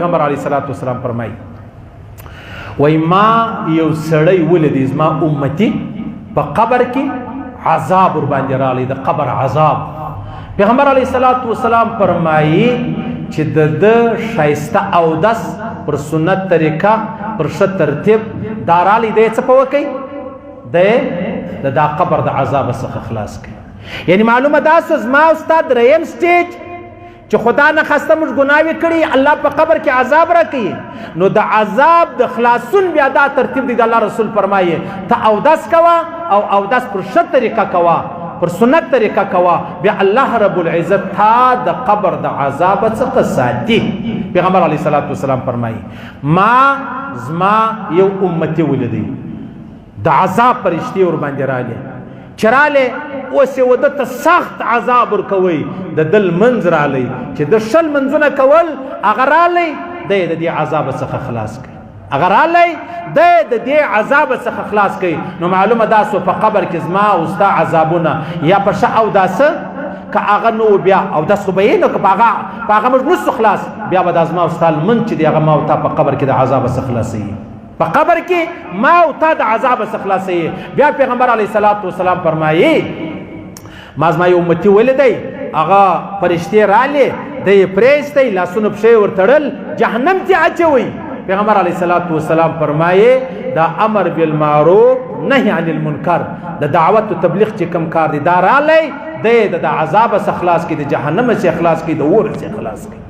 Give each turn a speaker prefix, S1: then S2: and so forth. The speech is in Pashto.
S1: پیغمبر علیه الصلاۃ والسلام فرمایي وای ما یو سړی ولید زما امتی په قبر کې عذاب ور باندې رالی د قبر عذاب. پیغمبر علیه الصلاۃ والسلام فرمایي چې د شایسته اودس پر سنت طریقه پر ښه ترتیب دارالی دی څه په وکي د دا قبر د عذاب څخه خلاص کړي. یعنی معلومه دا سو زما استاد ریم سټیج چې خدا نه خسته موږ ګناوي کړي الله په قبر کې عذاب راکړي نو د عذاب د خلاصون بیا دا ترتیب دی د الله رسول فرمایي ته اودس کوا او اودس پر ښه طریقه کوا پر سنت طریقه کوا بیا الله رب العزت تا د قبر د عذاب څخه ساتي. پیغمبر علیه الصلاۃ والسلام فرمایي ما زما یو امتی ولدی د عذاب پرشتي ور باندې راغلي چراله اوس یو د سخت عذاب ورکوي د دل منځ رالی چې د شل منځونه کول هغه رالی د دې عذاب څخه خلاص کړي هغه رالی د دې عذاب څخه خلاص کړي. نو معلومه دا سو په قبر کې زما او ستا عذابونه یا په ښه اوداسه که هغه نو بیا اودس خو به یې نو که په هغه موږ نسو خلاص بیا به دا زما او ستا لمونځ چې دی هغه ما او تا په قبر کې د عذاب څخه خلاصوي په قبر کې ما او تا د عذاب څخه خلاصوي. بیا پیغمبر علیه الصلاۃ والسلام فرمایي ما زما یو امتي ولیدی هغه فرشتې رالی دی یې پرېستی لاسونه پښې ورتړل جهنم ته اچوي. پیغمبر علیه الصلاۃ والسلام فرمایي دا امر بالمعروف نهی عن المنکر د دعوت او تبلیغ چې کم کار دی دا رالی دی د عذاب څخه خلاص کړي د جهنم څخه خلاص کړي د اور څخه خلاص کړي.